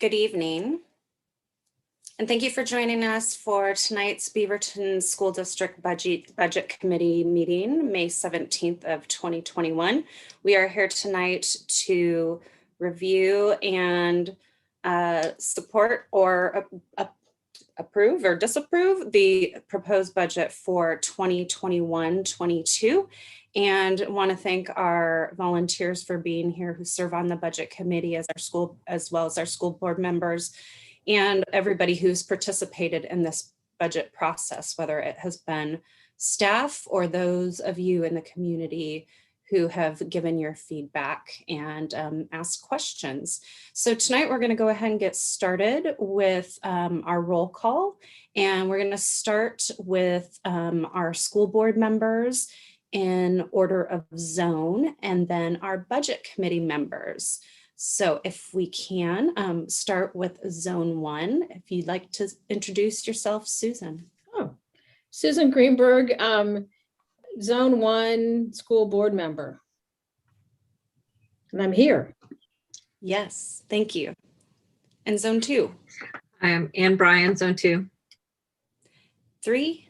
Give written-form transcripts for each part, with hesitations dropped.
Good evening. And thank you for joining us for tonight's Beaverton School District Budget Committee meeting, May 17th of 2021. We are here tonight to review and support or approve or disapprove the proposed budget for 2021-22. And want to thank our volunteers for being here who serve on the budget committee as well as our school board members and everybody who's participated in this budget process, whether it has been staff or those of you in the community who have given your feedback and asked questions. So tonight we're going to go ahead and get started with our roll call. And we're going to start with our school board members in order of zone, and then our budget committee members. So if we can start with zone 1, if you'd like to introduce yourself, Susan. Oh, Susan Greenberg, zone 1 school board member. And I'm here. Yes, thank you. And zone 2. I am Ann Bryan, zone 2. 3.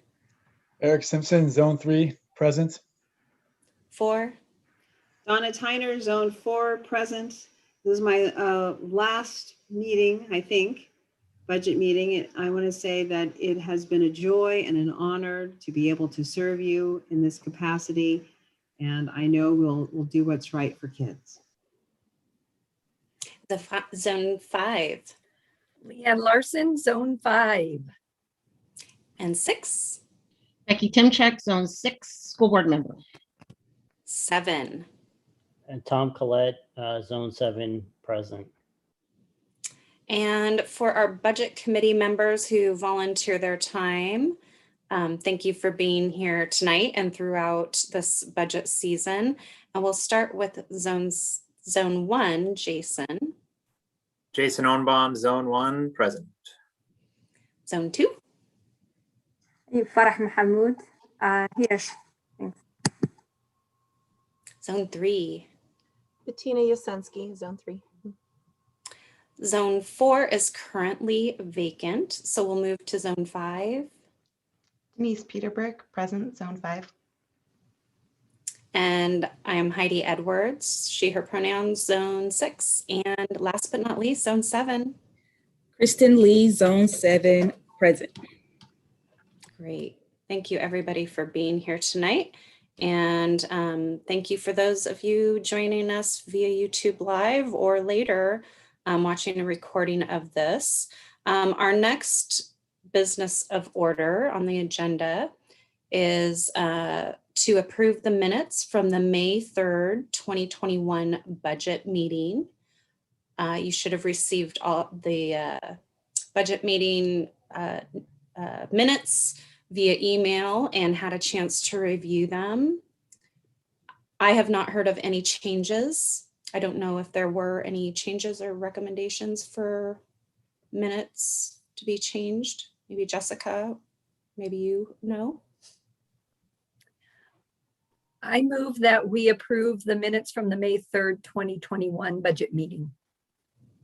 Eric Simpson, zone 3, present. 4. Donna Tyner, zone 4, present. This is my last meeting, I think, budget meeting. I want to say that it has been a joy and an honor to be able to serve you in this capacity. And I know we'll do what's right for kids. Zone 5. Leanne Larson, zone 5. And 6. Becky Timchak, zone 6, school board member. 7. And Tom Collette, zone 7, present. And for our budget committee members who volunteer their time, thank you for being here tonight and throughout this budget season. And we'll start with zone 1, Jason. Jason Ohnbaum, zone 1, present. Zone 2. Farah Mahmoud, here. Thanks. Zone 3. Bettina Yasensky, zone 3. Zone 4 is currently vacant, so we'll move to zone 5. Denise Peterberg, present, zone 5. And I am Heidi Edwards, she, her pronouns, zone 6. And last but not least, zone 7. Kristen Lee, zone 7, present. Great. Thank you, everybody, for being here tonight. And thank you for those of you joining us via YouTube Live or later watching a recording of this. Our next business of order on the agenda is to approve the minutes from the May 3rd, 2021 budget meeting. You should have received all the budget meeting minutes via email and had a chance to review them. I have not heard of any changes. I don't know if there were any changes or recommendations for minutes to be changed. Maybe Jessica, maybe you know. I move that we approve the minutes from the May 3rd, 2021 budget meeting.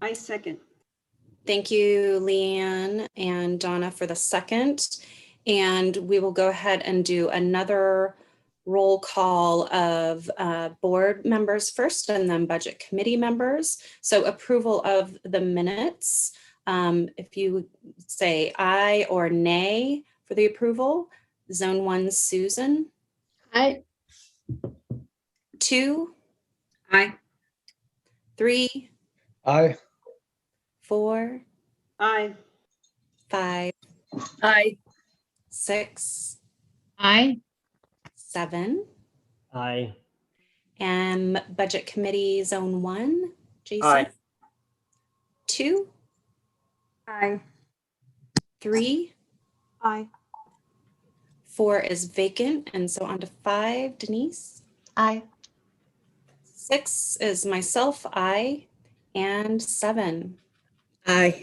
I second. Thank you, Leanne and Donna, for the second. And we will go ahead and do another roll call of board members first and then budget committee members. So approval of the minutes. If you say aye or nay for the approval. Zone 1, Susan. Aye. 2. Aye. 3. Aye. 4. Aye. 5. Aye. 6. Aye. 7. Aye. And budget committee zone 1, Jason. Aye. 2. Aye. 3. Aye. 4 is vacant, and so on to 5, Denise. Aye. 6 is myself, aye, and 7. Aye.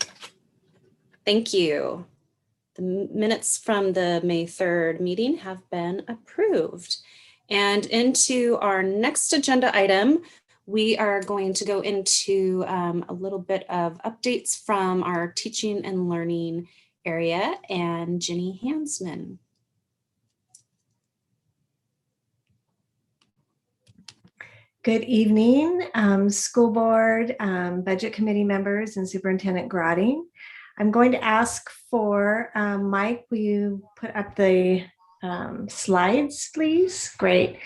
Thank you. The minutes from the May 3rd meeting have been approved. And into our next agenda item, We are going to go into a little bit of updates from our teaching and learning area, and Jenny Hansman. Good evening, school board, budget committee members, and Superintendent Grotting. I'm going to ask for Mike, will you put up the slides, please? Great.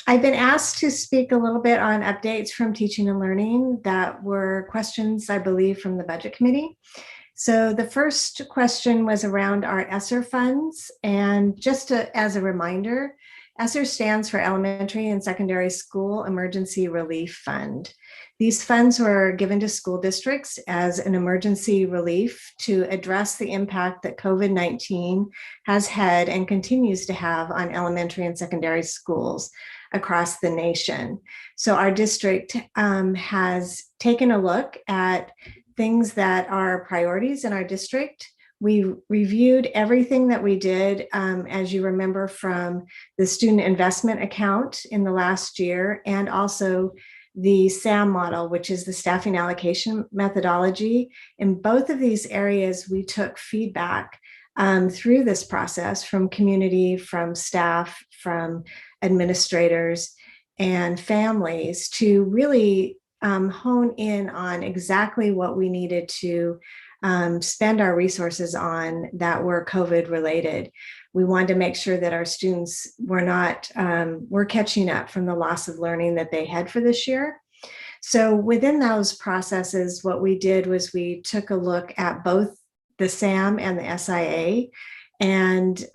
I've been asked to speak a little bit on updates from teaching and learning that were questions, I believe, from the budget committee. So the first question was around our ESSER funds. And just as a reminder, ESSER stands for Elementary and Secondary School Emergency Relief Fund. These funds were given to school districts as an emergency relief to address the impact that COVID-19 has had and continues to have on elementary and secondary schools across the nation. So our district has taken a look at things that are priorities in our district. We reviewed everything that we did, as you remember, from the student investment account in the last year, and also the SAM model, which is the staffing allocation methodology. In both of these areas, we took feedback through this process from community, from staff, from administrators, and families to really hone in on exactly what we needed to spend our resources on that were COVID related. We wanted to make sure that our students were catching up from the loss of learning that they had for this year. So within those processes, what we did was we took a look at both the SAM and the SIA and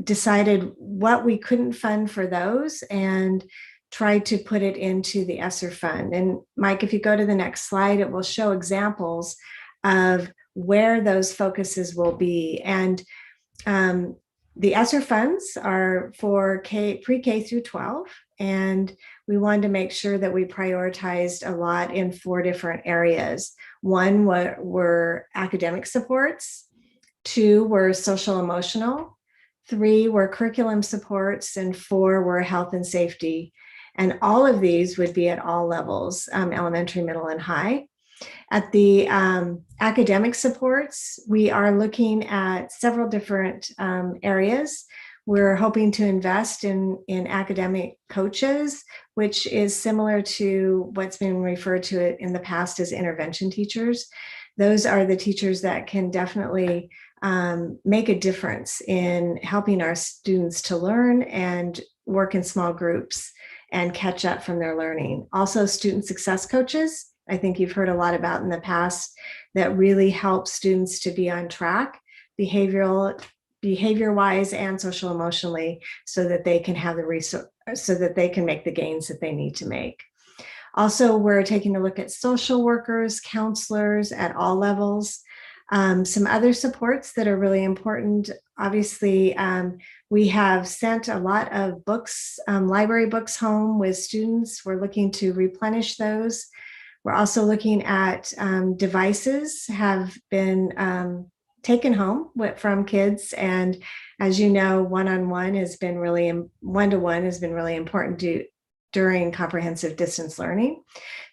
decided what we couldn't fund for those and tried to put it into the ESSER fund. And Mike, if you go to the next slide, it will show examples of where those focuses will be. And the ESSER funds are for pre-K through 12. And we wanted to make sure that we prioritized a lot in 4 different areas. 1 were academic supports, 2 were social emotional, 3 were curriculum supports, and 4 were health and safety. And all of these would be at all levels, elementary, middle, and high. At the academic supports, we are looking at several different areas. We're hoping to invest in academic coaches, which is similar to what's been referred to in the past as intervention teachers. Those are the teachers that can definitely make a difference in helping our students to learn and work in small groups and catch up from their learning. Also, student success coaches, I think you've heard a lot about in the past, that really help students to be on track behavior-wise and social emotionally, so that they can have the resource, so that they can make the gains that they need to make. Also, we're taking a look at social workers, counselors at all levels. Some other supports that are really important. Obviously, we have sent a lot of books, library books home with students. We're looking to replenish those. We're also looking at devices have been taken home from kids. And as you know, one-to-one has been really important during comprehensive distance learning.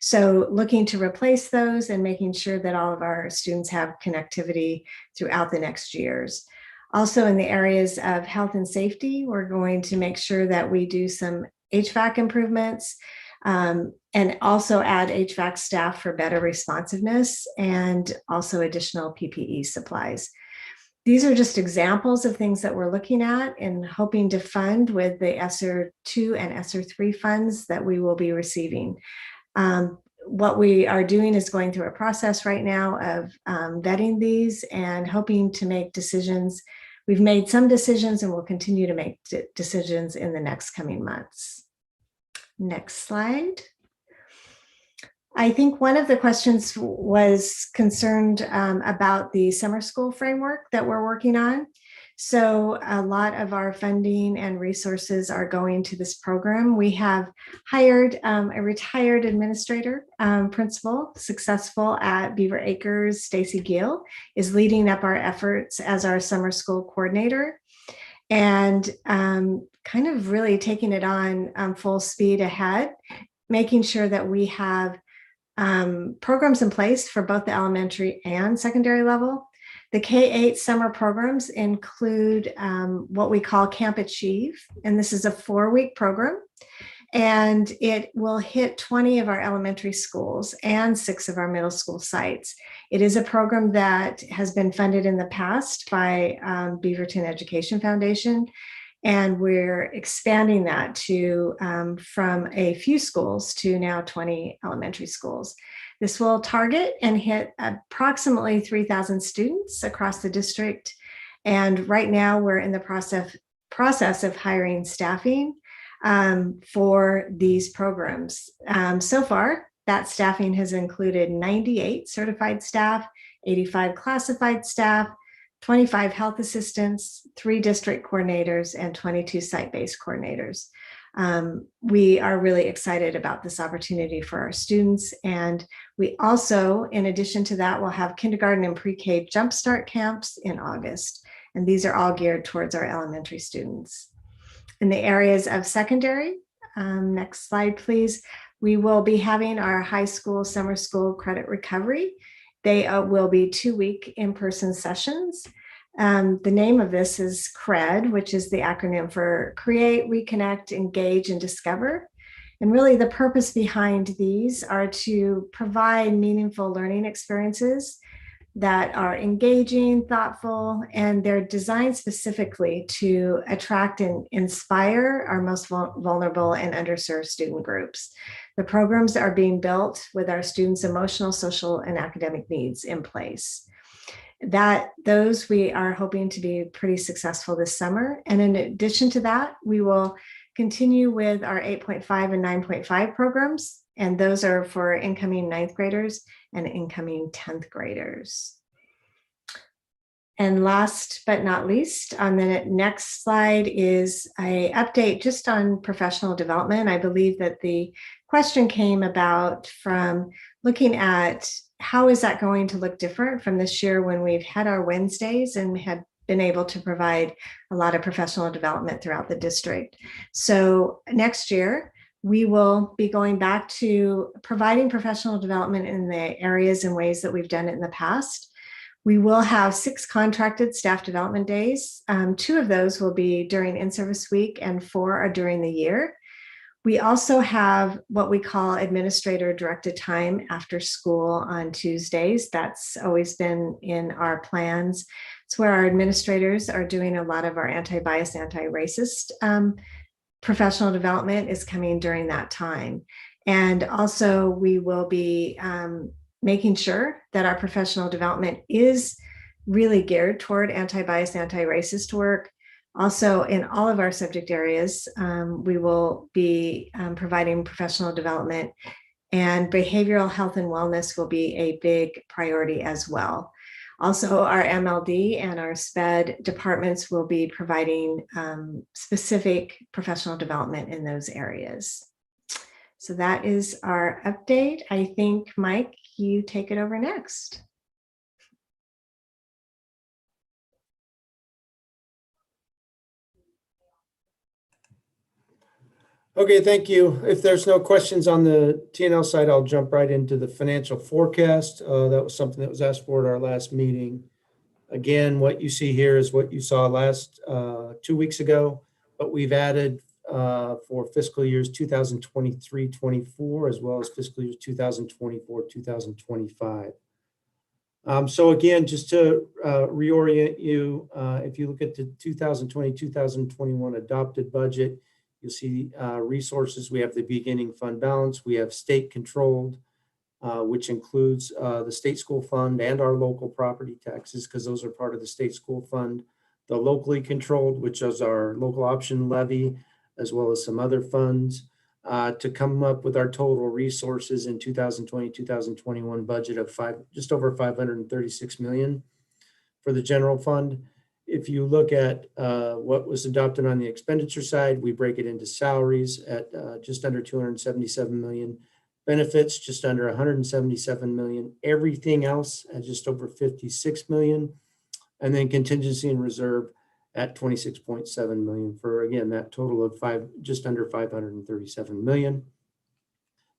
So looking to replace those and making sure that all of our students have connectivity throughout the next years. Also in the areas of health and safety, we're going to make sure that we do some HVAC improvements and also add HVAC staff for better responsiveness and also additional PPE supplies. These are just examples of things that we're looking at and hoping to fund with the ESSER 2 and ESSER 3 funds that we will be receiving. What we are doing is going through a process right now of vetting these and hoping to make decisions. We've made some decisions and will continue to make decisions in the next coming months. Next slide. I think one of the questions was concerned about the summer school framework that we're working on. So a lot of our funding and resources are going to this program. We have hired a retired administrator, principal, successful at Beaver Acres. Stacy Gill is leading up our efforts as our summer school coordinator, and kind of really taking it on full speed ahead, making sure that we have programs in place for both the elementary and secondary level. The K-8 summer programs include what we call Camp Achieve, and this is a 4-week program, and it will hit 20 of our elementary schools and 6 of our middle school sites. It is a program that has been funded in the past by Beaverton Education Foundation, and we're expanding that to from a few schools to now 20 elementary schools. This will target and hit approximately 3,000 students across the district. And right now we're in the process of hiring staffing for these programs. So far, that staffing has included 98 certified staff, 85 classified staff, 25 health assistants, 3 district coordinators, and 22 site-based coordinators. We are really excited about this opportunity for our students. And we also, in addition to that, will have kindergarten and pre-K jumpstart camps in August. And these are all geared towards our elementary students. In the areas of secondary, next slide, please. We will be having our high school summer school credit recovery. They will be 2-week in-person sessions. The name of this is CRED, which is the acronym for Create, Reconnect, Engage, and Discover. And really the purpose behind these are to provide meaningful learning experiences that are engaging, thoughtful, and they're designed specifically to attract and inspire our most vulnerable and underserved student groups. The programs are being built with our students' emotional, social, and academic needs in place. Those we are hoping to be pretty successful this summer. And in addition to that, we will continue with our 8.5 and 9.5 programs. And those are for incoming 9th graders and incoming 10th graders. And last but not least, on the next slide is an update just on professional development. I believe that the question came about from looking at how is that going to look different from this year when we've had our Wednesdays and have been able to provide a lot of professional development throughout the district. So next year, we will be going back to providing professional development in the areas and ways that we've done it in the past. We will have 6 contracted staff development days. 2 of those will be during in-service week and 4 are during the year. We also have what we call administrator directed time after school on Tuesdays. That's always been in our plans. It's where our administrators are doing a lot of our anti-bias, anti-racist professional development is coming during that time. And also we will be making sure that our professional development is really geared toward anti-bias, anti-racist work. Also, in all of our subject areas, we will be providing professional development, and behavioral health and wellness will be a big priority as well. Also, our MLD and our SPED departments will be providing specific professional development in those areas. So that is our update. I think, Mike, you take it over next. Okay, thank you. If there's no questions on the T&L side, I'll jump right into the financial forecast. That was something that was asked for at our last meeting. Again, what you see here is what you saw last 2 weeks ago, but we've added for fiscal years 2023-24 as well as fiscal years 2024-2025. So again, just to reorient you, if you look at the 2020-2021 adopted budget, you'll see resources. We have the beginning fund balance. We have state controlled, which includes the state school fund and our local property taxes, because those are part of the state school fund. The locally controlled, which is our local option levy, as well as some other funds, to come up with our total resources in 2020-2021 budget of just over 536 million for the general fund. If you look at what was adopted on the expenditure side, we break it into salaries at just under 277 million, benefits just under 177 million, everything else at just over 56 million, and then contingency and reserve at 26.7 million for, again, that total of just under 537 million.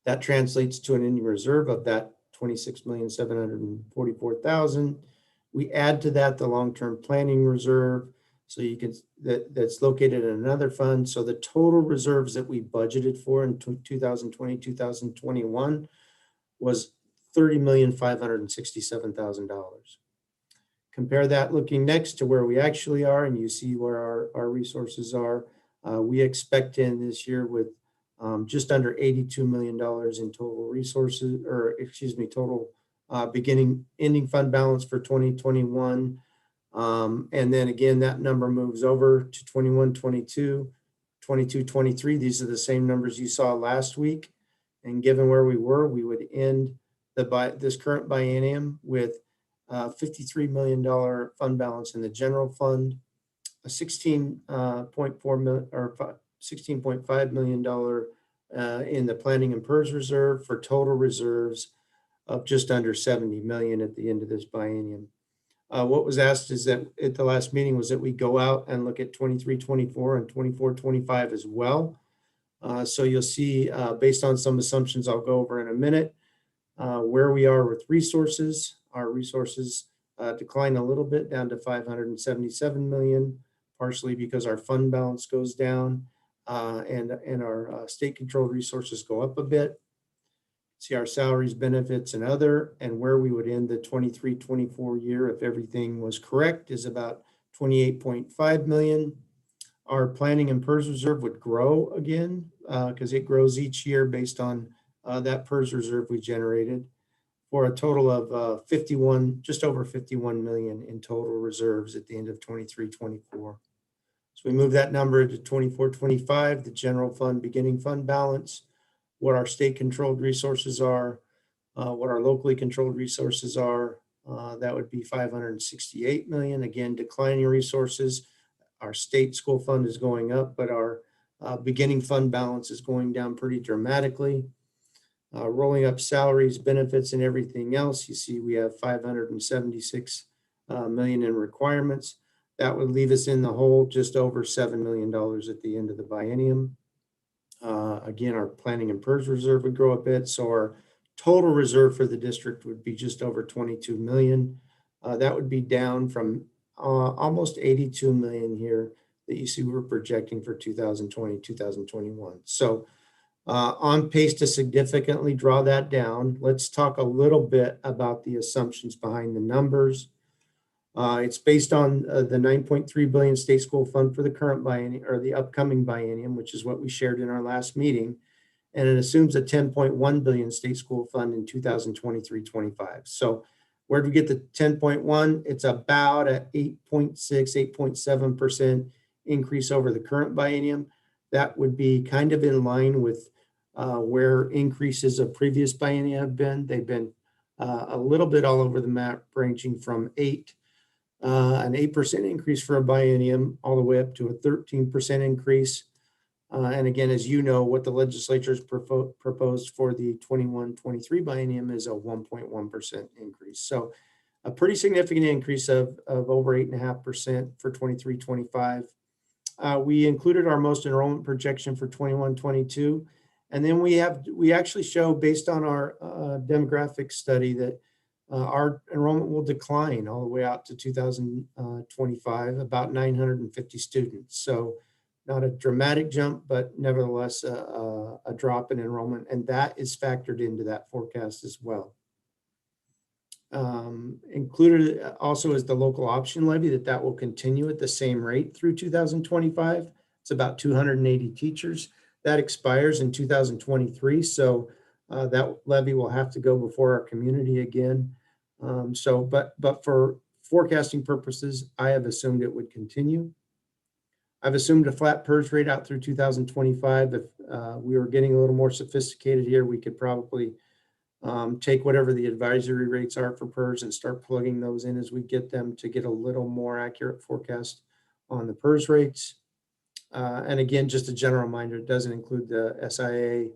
That translates to an ending reserve of that 26,744,000. We add to that the long-term planning reserve. So you can, that's located in another fund. So the total reserves that we budgeted for in 2020, 2021 was $30,567,000. Compare that looking next to where we actually are, and you see where our resources are. We expect to end this year with just under $82 million in total resources, or excuse me, total ending fund balance for 2021. And then again, that number moves over to 21, 22, 22, 23. These are the same numbers you saw last week. And given where we were, we would end this current biennium with $53 million fund balance in the general fund, a $16.4 million or $16.5 million in the planning and PERS reserve, for total reserves of just under 70 million at the end of this biennium. What was asked is that at the last meeting was that we go out and look at 23, 24 and 24, 25 as well. So you'll see, based on some assumptions I'll go over in a minute, where we are with resources. Our resources decline a little bit down to 577 million, partially because our fund balance goes down and our state controlled resources go up a bit. See our salaries, benefits, and other, and where we would end the 23-24 year if everything was correct is about 28.5 million. Our planning and PERS reserve would grow again because it grows each year based on that PERS reserve we generated, for a total of just over 51 million in total reserves at the end of 23-24. So we move that number to 24-25, the general fund beginning fund balance, what our state controlled resources are, what our locally controlled resources are. That would be 568 million, again, declining resources. Our state school fund is going up, but our beginning fund balance is going down pretty dramatically. Rolling up salaries, benefits, and everything else, you see we have 576 million in requirements. That would leave us in the hole just over $7 million at the end of the biennium. Again, our planning and PERS reserve would grow a bit, so our total reserve for the district would be just over 22 million. That would be down from almost 82 million here that you see we're projecting for 2020, 2021. So on pace to significantly draw that down. Let's talk a little bit about the assumptions behind the numbers. It's based on the 9.3 billion state school fund for the current biennium, or the upcoming biennium, which is what we shared in our last meeting. And it assumes a 10.1 billion state school fund in 2023-25. So where do we get the 10.1? It's about a 8.6, 8.7% increase over the current biennium. That would be kind of in line with where increases of previous biennia have been. They've been a little bit all over the map, ranging from an 8% increase for a biennium all the way up to a 13% increase. And again, as you know, what the legislature's proposed for the 21-23 biennium is a 1.1% increase. So a pretty significant increase of over 8.5% for 23-25. We included our most enrollment projection for 21-22. And then we actually show, based on our demographic study, that our enrollment will decline all the way out to 2025, about 950 students. So not a dramatic jump, but nevertheless a drop in enrollment. And that is factored into that forecast as well. Included also is the local option levy, that will continue at the same rate through 2025. It's about 280 teachers. That expires in 2023. So that levy will have to go before our community again. But for forecasting purposes, I have assumed it would continue. I've assumed a flat PERS rate out through 2025. If we were getting a little more sophisticated here, we could probably take whatever the advisory rates are for PERS and start plugging those in as we get them, to get a little more accurate forecast on the PERS rates. And again, just a general reminder, it doesn't include the SIA,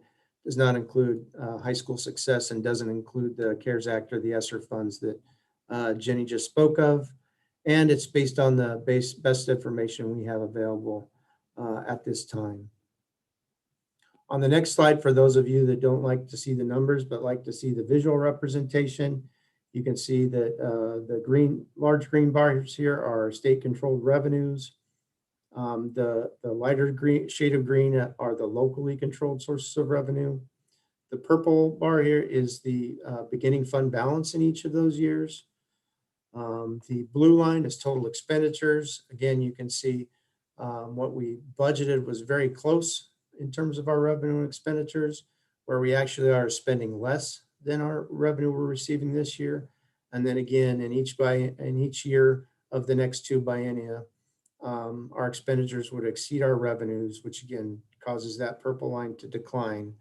does not include high school success, and doesn't include the CARES Act or the ESSER funds that Jenny just spoke of. And it's based on the best information we have available at this time. On the next slide, for those of you that don't like to see the numbers, but like to see the visual representation, you can see that the large green bars here are state-controlled revenues. The lighter green shade of green are the locally controlled sources of revenue. The purple bar here is the beginning fund balance in each of those years. The blue line is total expenditures. Again, you can see what we budgeted was very close in terms of our revenue and expenditures, where we actually are spending less than our revenue we're receiving this year. And then again, in each year of the next two biennia, our expenditures would exceed our revenues, which again causes that purple line to decline.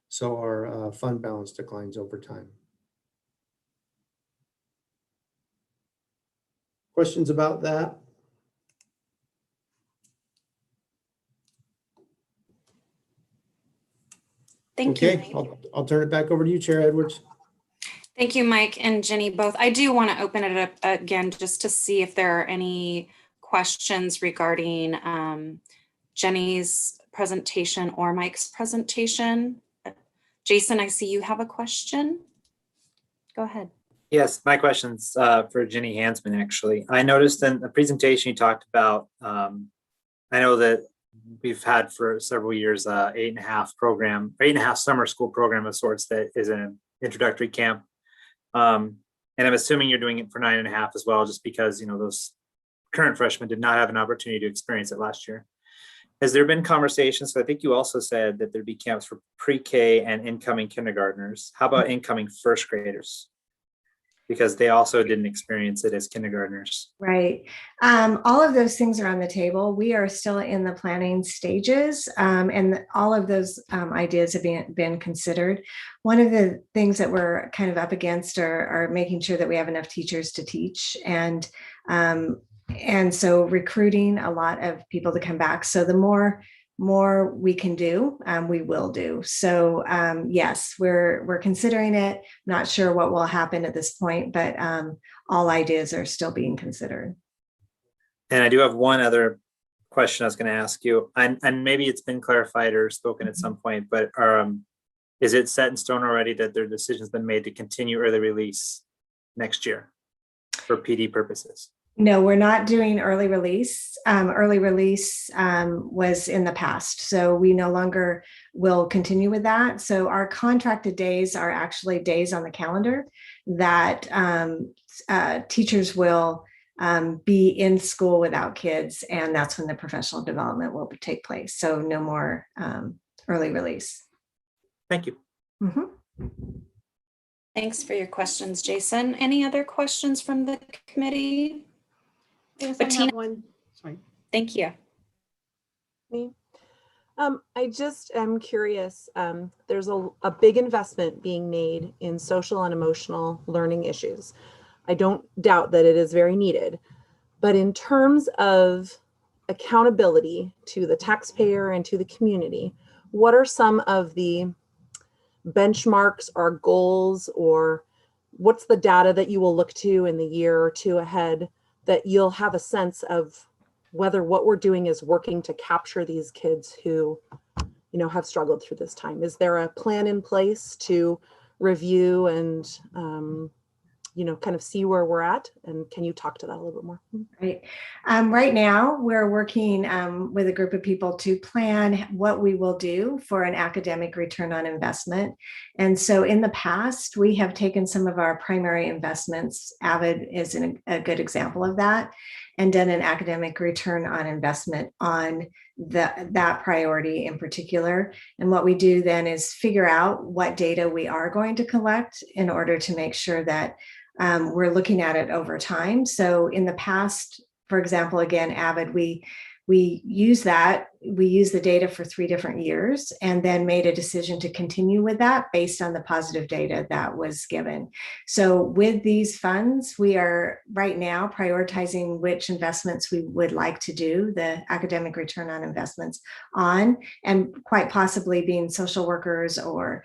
So our fund balance declines over time. Questions about that? Thank you. Okay, I'll turn it back over to you, Chair Edwards. Thank you, Mike and Jenny, both. I do want to open it up again just to see if there are any questions regarding Jenny's presentation or Mike's presentation. Jason, I see you have a question. Go ahead. Yes, my question's for Jenny Hansman, actually. I noticed in the presentation you talked about, I know that we've had for several years 8.5 summer school program of sorts that is an introductory camp. And I'm assuming you're doing it for 9.5 as well, just because, you know, those current freshmen did not have an opportunity to experience it last year. Has there been conversations? So I think you also said that there'd be camps for pre-K and incoming kindergartners. How about incoming first graders? Because they also didn't experience it as kindergartners. Right. All of those things are on the table. We are still in the planning stages, and all of those ideas have been considered. One of the things that we're kind of up against are making sure that we have enough teachers to teach, and so recruiting a lot of people to come back. So the more we can do, we will do. So yes, we're considering it. Not sure what will happen at this point, but all ideas are still being considered. And I do have one other question I was going to ask you, and maybe it's been clarified or spoken at some point, but is it set in stone already that their decision's been made to continue early release next year for PD purposes? No, we're not doing early release. Early release was in the past, so we no longer will continue with that. So our contracted days are actually days on the calendar that teachers will be in school without kids, and that's when the professional development will take place. So no more early release. Thank you. Mm-hmm. Thanks for your questions, Jason. Any other questions from the committee? Yes, Bettina? I have one. Sorry. Thank you. Me. I just am curious. There's a big investment being made in social and emotional learning issues. I don't doubt that it is very needed, but in terms of accountability to the taxpayer and to the community, what are some of the benchmarks or goals, or what's the data that you will look to in the year or two ahead that you'll have a sense of whether what we're doing is working to capture these kids who, you know, have struggled through this time? Is there a plan in place to review and, you know, kind of see where we're at? And can you talk to that a little bit more? Right. Right now, we're working with a group of people to plan what we will do for an academic return on investment. And so in the past, we have taken some of our primary investments, AVID is a good example of that, and done an academic return on investment on that priority in particular. And what we do then is figure out what data we are going to collect in order to make sure that we're looking at it over time. So in the past, for example, again, AVID, we use the data for 3 different years and then made a decision to continue with that based on the positive data that was given. So with these funds, we are right now prioritizing which investments we would like to do the academic return on investments on, and quite possibly being social workers or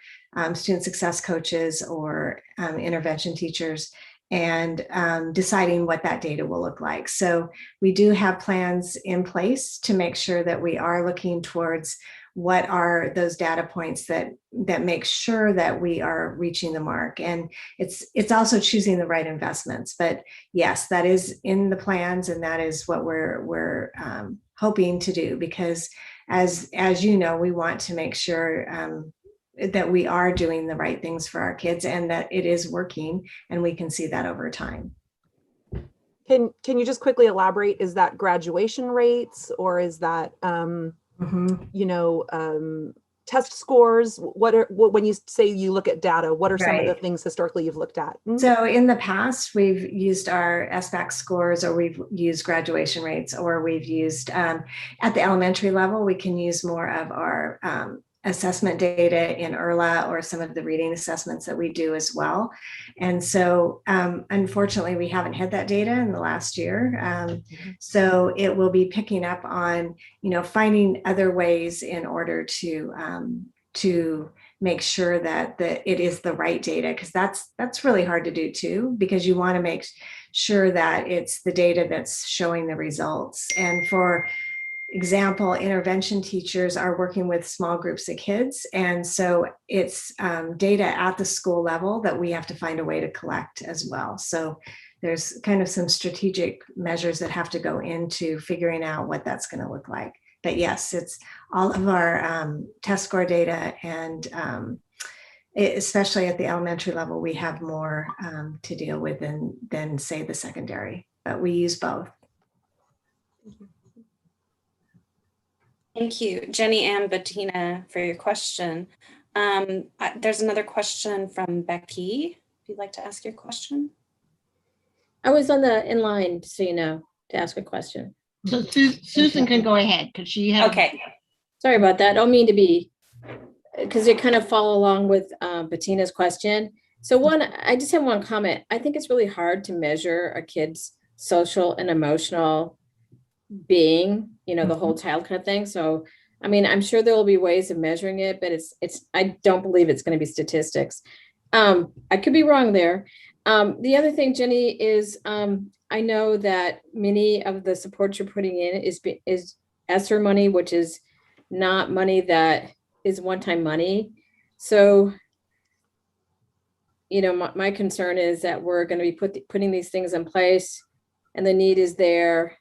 student success coaches or intervention teachers, and deciding what that data will look like. So we do have plans in place to make sure that we are looking towards what are those data points that make sure that we are reaching the mark. And it's also choosing the right investments. But yes, that is in the plans, and that is what we're hoping to do, because as you know, we want to make sure that we are doing the right things for our kids and that it is working, and we can see that over time. Can you just quickly elaborate? Is that graduation rates, or is that test scores? When you say you look at data, what are some of the things historically you've looked at? So in the past, we've used our SBAC scores, or we've used graduation rates, or we've used at the elementary level, we can use more of our assessment data in ERLA, or some of the reading assessments that we do as well. And so unfortunately, we haven't had that data in the last year. So it will be picking up on, finding other ways in order to make sure that it is the right data, because that's really hard to do too, because you want to make sure that it's the data that's showing the results. And for example, intervention teachers are working with small groups of kids. And so it's data at the school level that we have to find a way to collect as well. So there's kind of some strategic measures that have to go into figuring out what that's going to look like. But yes, it's all of our test score data, and especially at the elementary level, we have more to deal with than say the secondary, but we use both. Thank you, Jenny and Bettina, for your question. There's another question from Becky. If you'd like to ask your question. I was in line, so you know, to ask a question. So Susan can go ahead, because she has. Okay. Sorry about that. I don't mean to be, because you kind of follow along with Bettina's question. So I just have one comment. I think it's really hard to measure a kid's social and emotional being, the whole child kind of thing. So, I mean, I'm sure there will be ways of measuring it, but I don't believe it's going to be statistics. I could be wrong there. The other thing, Jenny, is I know that many of the support you're putting in is ESSER money, which is not money that is one-time money. So, my concern is that we're going to be putting these things in place, and the need is there.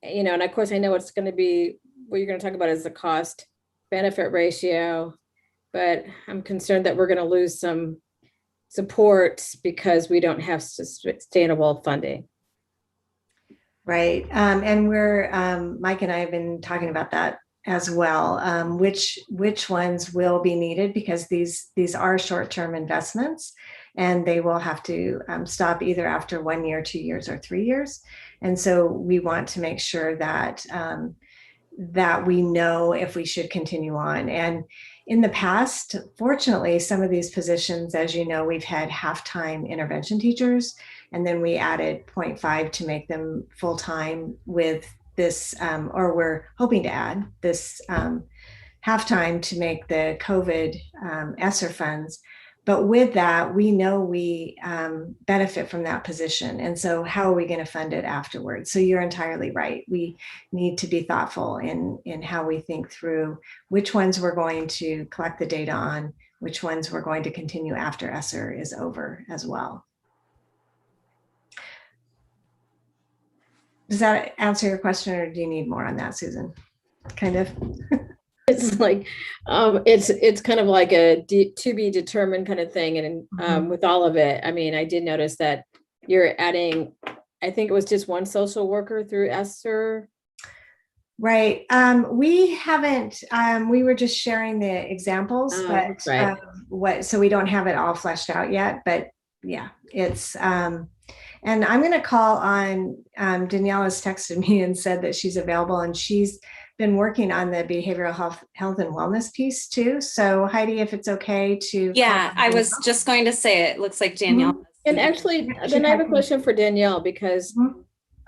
And of course, I know it's going to be, what you're going to talk about is the cost benefit ratio, but I'm concerned that we're going to lose some support because we don't have sustainable funding. Right. And we're, Mike and I have been talking about that as well, which ones will be needed, because these are short-term investments, and they will have to stop either after 1 year, 2 years, or 3 years. And so we want to make sure that that we know if we should continue on. And in the past, fortunately, some of these positions, as you know, we've had half-time intervention teachers, and then we added 0.5 to make them full-time with this, or we're hoping to add this half-time to make the COVID ESSER funds. But with that, we know we benefit from that position. And so how are we going to fund it afterwards? So you're entirely right. We need to be thoughtful in how we think through which ones we're going to collect the data on, which ones we're going to continue after ESSER is over as well. Does that answer your question, or do you need more on that, Susan? Kind of. It's like, it's kind of like a to be determined kind of thing. And with all of it, I mean, I did notice that you're adding, I think it was just one social worker through ESSER. Right. We haven't, we were just sharing the examples, but right. So we don't have it all fleshed out yet, but yeah, it's, and I'm going to call on, Danielle has texted me and said that she's available, and she's been working on the behavioral health and wellness piece too. So Heidi, if it's okay to. Yeah, I was just going to say, it looks like Danielle. And actually, then I have a question for Danielle, because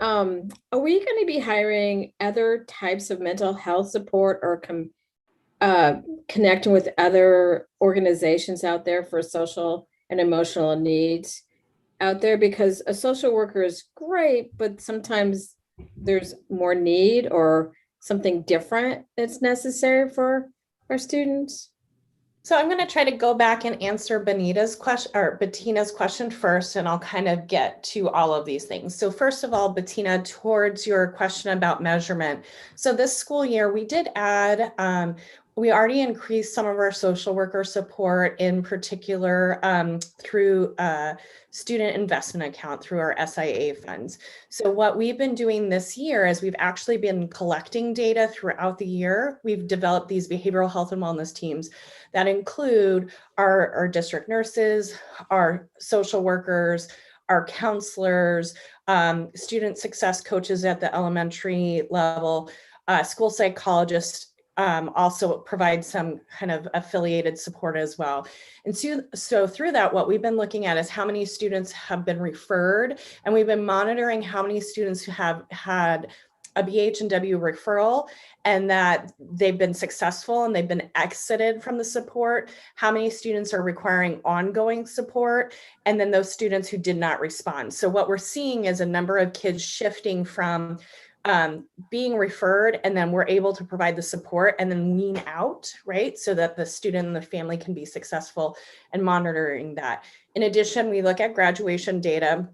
are we going to be hiring other types of mental health support, or connecting with other organizations out there for social and emotional needs out there? Because a social worker is great, but sometimes there's more need or something different that's necessary for our students? So I'm going to try to go back and answer Bettina's question first, and I'll kind of get to all of these things. So first of all, Bettina, towards your question about measurement. So this school year, we did add, we already increased some of our social worker support, in particular through student investment account through our SIA funds. So what we've been doing this year is we've actually been collecting data throughout the year. We've developed these behavioral health and wellness teams that include our district nurses, our social workers, our counselors, student success coaches at the elementary level, school psychologists, also provide some kind of affiliated support as well. And so through that, what we've been looking at is how many students have been referred, and we've been monitoring how many students who have had a BH&W referral and that they've been successful and they've been exited from the support, how many students are requiring ongoing support, and then those students who did not respond. So what we're seeing is a number of kids shifting from being referred, and then we're able to provide the support and then wean out, right? So that the student and the family can be successful and monitoring that. In addition, we look at graduation data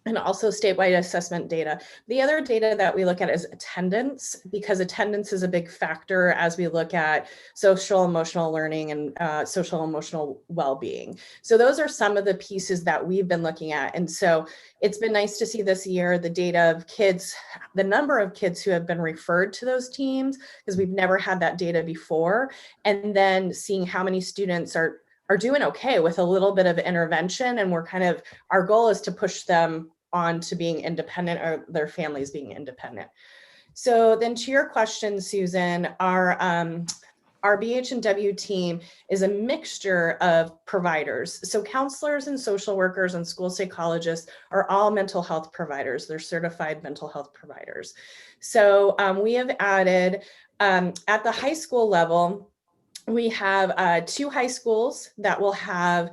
and also statewide assessment data. The other data that we look at is attendance, because attendance is a big factor as we look at social emotional learning and social emotional well-being. So those are some of the pieces that we've been looking at. And so it's been nice to see this year the data of kids, the number of kids who have been referred to those teams, because we've never had that data before, and then seeing how many students are doing okay with a little bit of intervention. And we're kind of, our goal is to push them on to being independent, or their families being independent. So then to your question, Susan, our BH&W team is a mixture of providers. So counselors and social workers and school psychologists are all mental health providers. They're certified mental health providers. So we have added at the high school level, we have 2 high schools that will have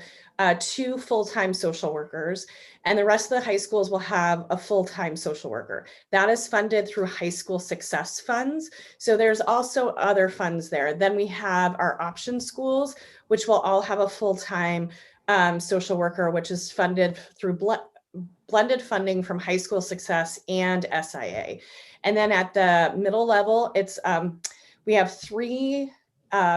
2 full-time social workers, and the rest of the high schools will have a full-time social worker. That is funded through high school success funds. So there's also other funds there. Then we have our option schools, which will all have a full-time social worker, which is funded through blended funding from high school success and SIA. And then at the middle level, it's we have 3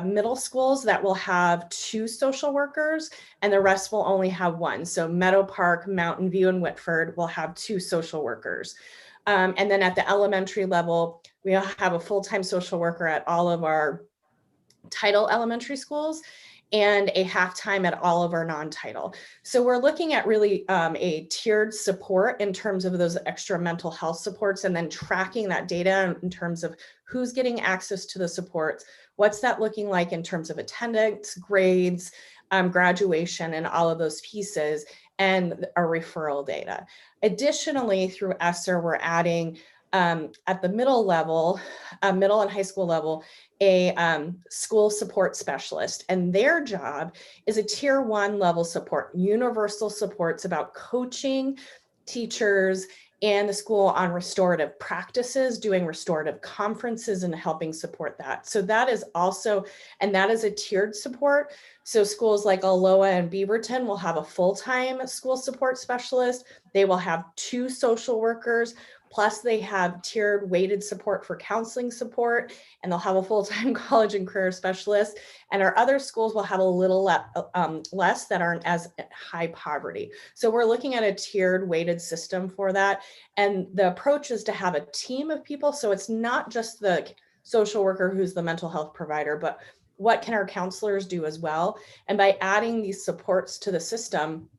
middle schools that will have 2 social workers, and the rest will only have 1. So Meadow Park, Mountain View, and Whitford will have 2 social workers. And then at the elementary level, we have a full-time social worker at all of our title elementary schools and a half-time at all of our non-title. So we're looking at really a tiered support in terms of those extra mental health supports, and then tracking that data in terms of who's getting access to the supports, what's that looking like in terms of attendance, grades, graduation, and all of those pieces, and our referral data. Additionally, through ESSER, we're adding at the middle level, middle and high school level, a school support specialist, and their job is a tier 1 level support, universal supports about coaching teachers and the school on restorative practices, doing restorative conferences and helping support that. So that is also, and that is a tiered support. So schools like Aloha and Beaverton will have a full-time school support specialist. They will have 2 social workers, plus they have tiered weighted support for counseling support, and they'll have a full-time college and career specialist. And our other schools will have a little less that aren't as high poverty. So we're looking at a tiered weighted system for that. And the approach is to have a team of people. So it's not just the social worker who's the mental health provider, but what can our counselors do as well? And by adding these supports to the system,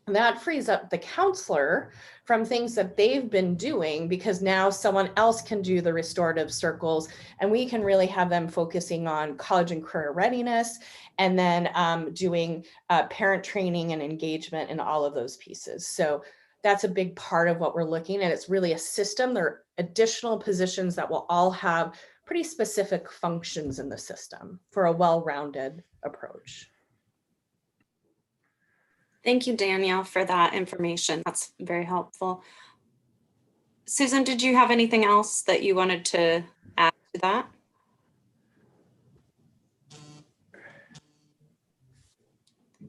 that frees up the counselor from things that they've been doing, because now someone else can do the restorative circles, and we can really have them focusing on college and career readiness, and then doing parent training and engagement and all of those pieces. So that's a big part of what we're looking at. It's really a system. There are additional positions that will all have pretty specific functions in the system for a well-rounded approach. Thank you, Danielle, for that information. That's very helpful. Susan, did you have anything else that you wanted to add to that?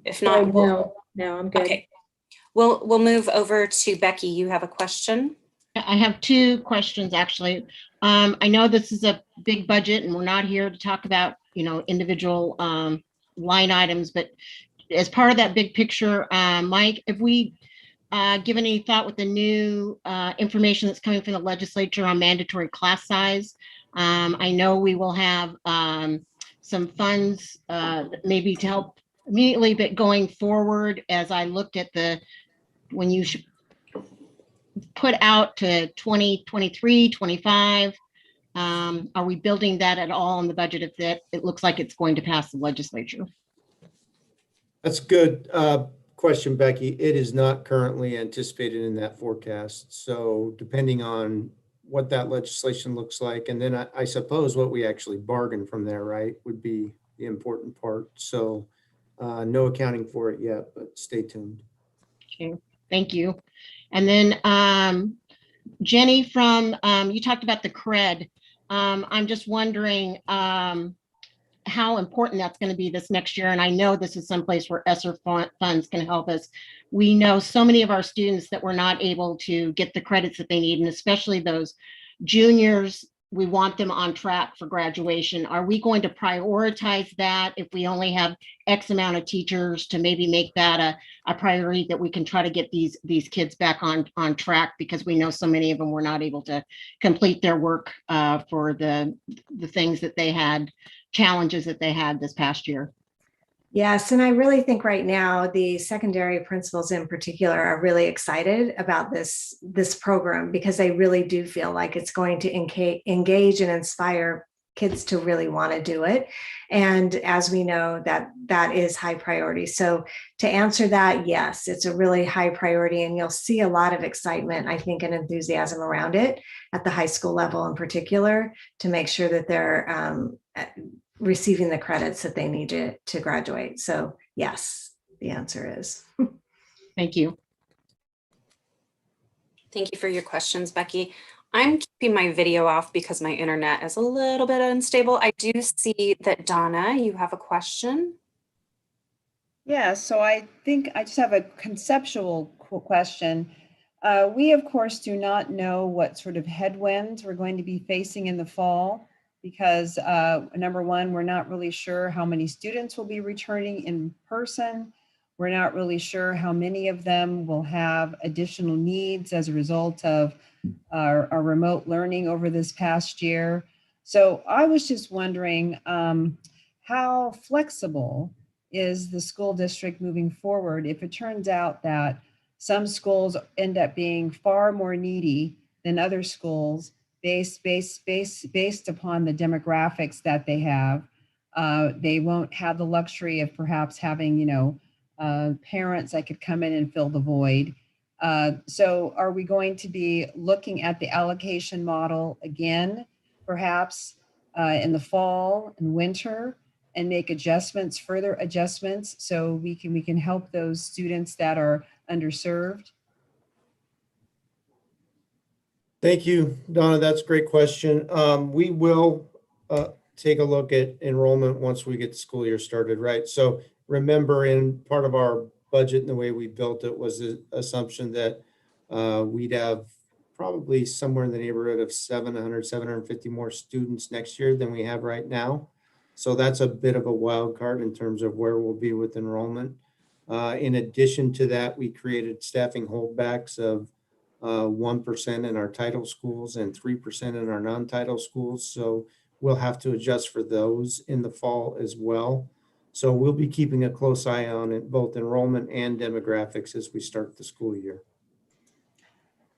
If not, we'll, No, I'm good. okay. We'll move over to Becky. You have a question? I have two questions, actually. I know this is a big budget and we're not here to talk about, individual line items, but as part of that big picture, Mike, have we given any thought with the new information that's coming from the legislature on mandatory class size? I know we will have some funds maybe to help immediately, but going forward, as I looked at when you put out to 2023, 25, are we building that at all in the budget if that it looks like it's going to pass the legislature? That's a good question, Becky. It is not currently anticipated in that forecast. So depending on what that legislation looks like, and then I suppose what we actually bargain from there, right, would be the important part. So no accounting for it yet, but stay tuned. Okay, thank you. And then Jenny, from you talked about the cred. I'm just wondering how important that's going to be this next year. And I know this is someplace where ESSER funds can help us. We know so many of our students that were not able to get the credits that they need, and especially those juniors, we want them on track for graduation. Are we going to prioritize that if we only have X amount of teachers to maybe make that a priority, that we can try to get these kids back on track, because we know so many of them were not able to complete their work for the things that they had, challenges that they had this past year? Yes, and I really think right now the secondary principals in particular are really excited about this program, because they really do feel like it's going to engage and inspire kids to really want to do it. And as we know, that is high priority. So to answer that, yes, it's a really high priority, and you'll see a lot of excitement, I think, and enthusiasm around it at the high school level in particular, to make sure that they're receiving the credits that they need to graduate. So yes, the answer is. Thank you. Thank you for your questions, Becky. I'm keeping my video off because my internet is a little bit unstable. I do see that Donna, you have a question. Yeah, so I think I just have a conceptual question. We, of course, do not know what sort of headwinds we're going to be facing in the fall, because number one, we're not really sure how many students will be returning in person. We're not really sure how many of them will have additional needs as a result of our remote learning over this past year. So I was just wondering, how flexible is the school district moving forward if it turns out that some schools end up being far more needy than other schools based upon the demographics that they have? They won't have the luxury of perhaps having, parents that could come in and fill the void. So are we going to be looking at the allocation model again, perhaps in the fall and winter, and make further adjustments, so we can help those students that are underserved? Thank you, Donna. That's a great question. We will take a look at enrollment once we get the school year started, right? So remember, in part of our budget and the way we built it was the assumption that we'd have probably somewhere in the neighborhood of 750 more students next year than we have right now. So that's a bit of a wild card in terms of where we'll be with enrollment. In addition to that, we created staffing holdbacks of 1% in our title schools and 3% in our non-title schools. So we'll have to adjust for those in the fall as well. So we'll be keeping a close eye on it, both enrollment and demographics, as we start the school year.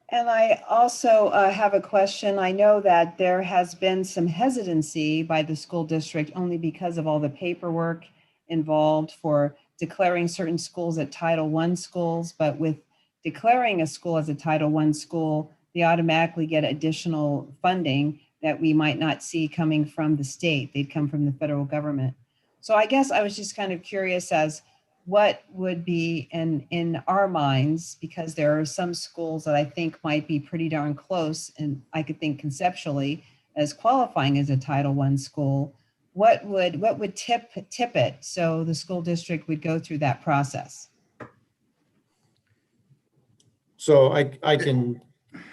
And I also have a question. I know that there has been some hesitancy by the school district only because of all the paperwork involved for declaring certain schools as Title I schools, but with declaring a school as a Title I school, they automatically get additional funding that we might not see coming from the state. They'd come from the federal government. So I guess I was just kind of curious as what would be in our minds, because there are some schools that I think might be pretty darn close, and I could think conceptually as qualifying as a Title I school. what would tip it so the school district would go through that process? So I can,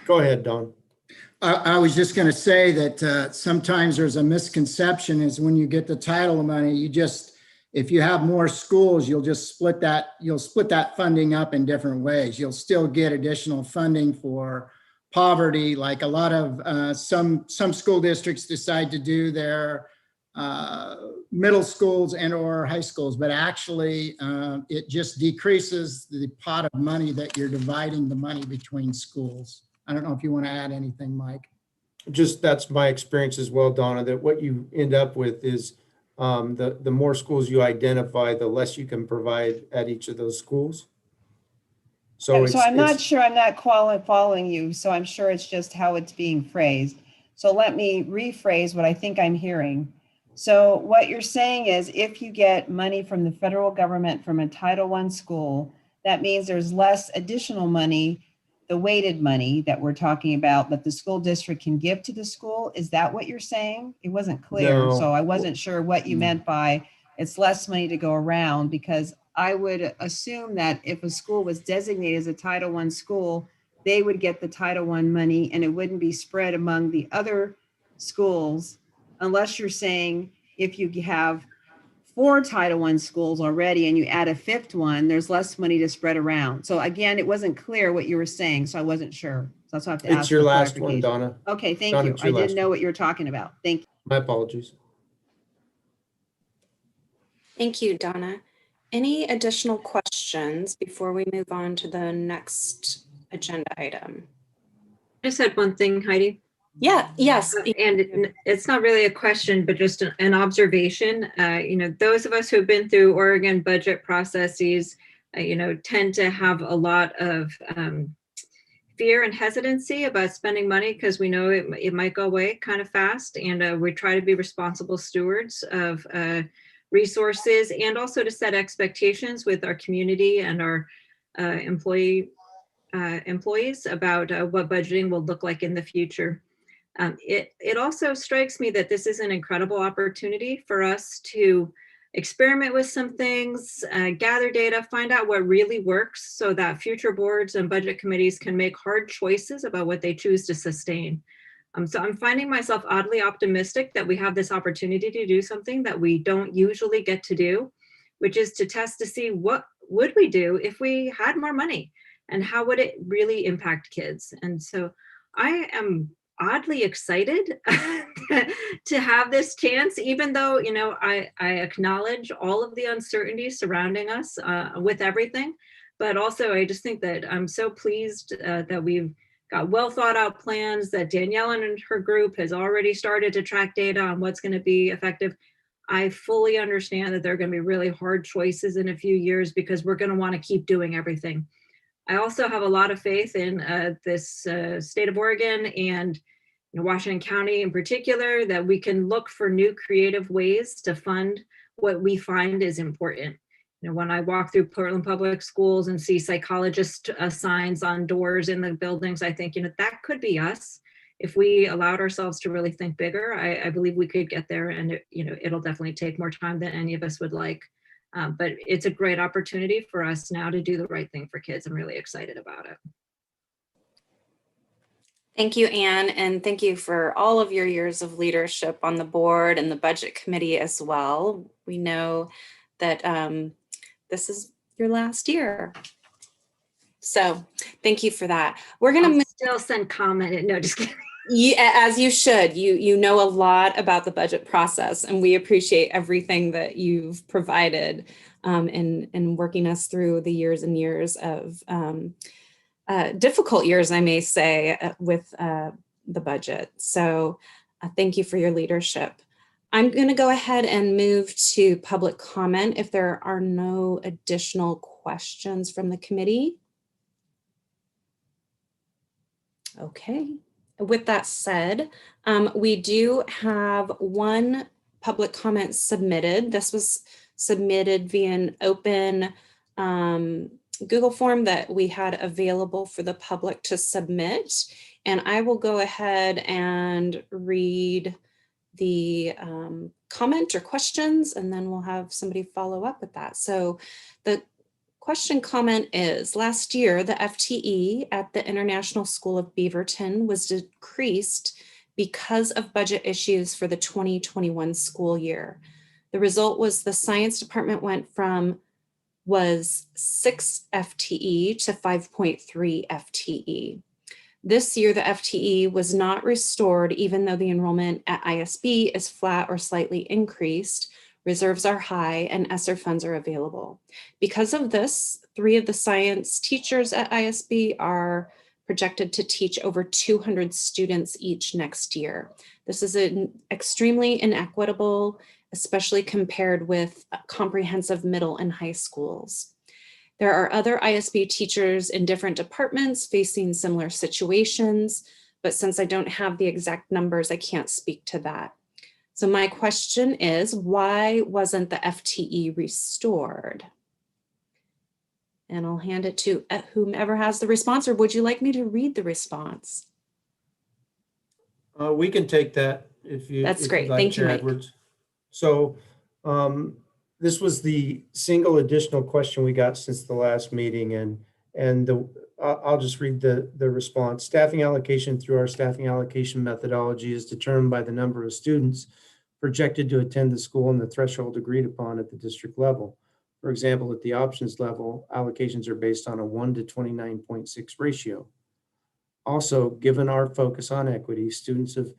go ahead, Don. I was just going to say that sometimes there's a misconception is when you get the title money, you just, if you have more schools, you'll split that funding up in different ways. You'll still get additional funding for poverty, like a lot of some school districts decide to do their middle schools and or high schools, but actually it just decreases the pot of money that you're dividing the money between schools. I don't know if you want to add anything, Mike. Just that's my experience as well, Donna, that what you end up with is the more schools you identify, the less you can provide at each of those schools. So I'm not sure I'm not following you. So I'm sure it's just how it's being phrased. So let me rephrase what I think I'm hearing. So what you're saying is if you get money from the federal government from a Title I school, that means there's less additional money, the weighted money that we're talking about, that the school district can give to the school. Is that what you're saying? It wasn't clear. No. So I wasn't sure what you meant by it's less money to go around, because I would assume that if a school was designated as a Title I school, they would get the Title I money and it wouldn't be spread among the other schools, unless you're saying if you have 4 Title I schools already and you add a 5th one, there's less money to spread around. So again, it wasn't clear what you were saying, so I wasn't sure. So that's why I have to ask. It's your for last one, clarification. Donna. Okay, thank Donna, you. it's I your didn't last know one. what you were talking about. Thank you. My apologies. Thank you, Donna. Any additional questions before we move on to the next agenda item? I just had one thing, Heidi. Yeah, yes. And it's not really a question, but just an observation. Those of us who have been through Oregon budget processes, tend to have a lot of fear and hesitancy about spending money because we know it might go away kind of fast. And we try to be responsible stewards of resources and also to set expectations with our community and our employees about what budgeting will look like in the future. It also strikes me that this is an incredible opportunity for us to experiment with some things, gather data, find out what really works so that future boards and budget committees can make hard choices about what they choose to sustain. So I'm finding myself oddly optimistic that we have this opportunity to do something that we don't usually get to do, which is to test to see what would we do if we had more money and how would it really impact kids. And so I am oddly excited to have this chance, even though, I acknowledge all of the uncertainty surrounding us with everything. But also, I just think that I'm so pleased that we've got well thought out plans, that Danielle and her group has already started to track data on what's going to be effective. I fully understand that there are going to be really hard choices in a few years because we're going to want to keep doing everything. I also have a lot of faith in this state of Oregon and Washington County in particular, that we can look for new creative ways to fund what we find is important. When I walk through Portland Public Schools and see psychologist signs on doors in the buildings, I think, that could be us. If we allowed ourselves to really think bigger, I believe we could get there, and it'll definitely take more time than any of us would like. But it's a great opportunity for us now to do the right thing for kids. I'm really excited about it. Thank you, Anne, and thank you for all of your years of leadership on the board and the budget committee as well. We know that this is your last year. So thank you for that. We're going to still send comment. No, just kidding. Yeah, as you should. You know a lot about the budget process, and we appreciate everything that you've provided in working us through the years and years of difficult years, I may say, with the budget. So thank you for your leadership. I'm going to go ahead and move to public comment if there are no additional questions from the committee. Okay. With that said, we do have one public comment submitted. This was submitted via an open Google form that we had available for the public to submit. And I will go ahead and read the comment or questions, and then we'll have somebody follow up with that. So the question comment is, last year, the FTE at the International School of Beaverton was decreased because of budget issues for the 2021 school year. The result was the science department was 6 FTE to 5.3 FTE. This year, the FTE was not restored, even though the enrollment at ISB is flat or slightly increased. Reserves are high and ESSER funds are available. Because of this, 3 of the science teachers at ISB are projected to teach over 200 students each next year. This is an extremely inequitable, especially compared with comprehensive middle and high schools. There are other ISB teachers in different departments facing similar situations, but since I don't have the exact numbers, I can't speak to that. So my question is, why wasn't the FTE restored? And I'll hand it to whomever has the response, or would you like me to read the response? We can take that if you. That's if great. you'd like, Thank you, Chair Mike. Edwards. So this was the single additional question we got since the last meeting, and I'll just read the response. Staffing allocation through our staffing allocation methodology is determined by the number of students projected to attend the school and the threshold agreed upon at the district level. For example, at the options level, allocations are based on a 1 to 29.6 ratio. Also, given our focus on equity, students of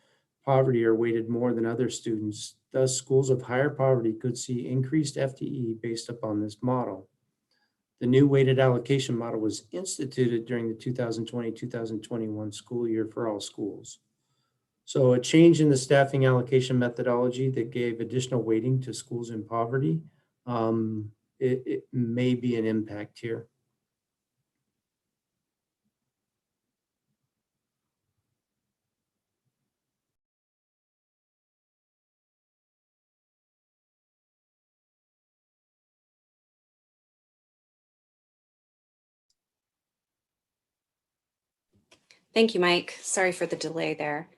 poverty are weighted more than other students. Thus, schools of higher poverty could see increased FTE based upon this model. The new weighted allocation model was instituted during the 2020-2021 school year for all schools. So a change in the staffing allocation methodology that gave additional weighting to schools in poverty, it may be an impact here. Thank you, Mike. Sorry for the delay there.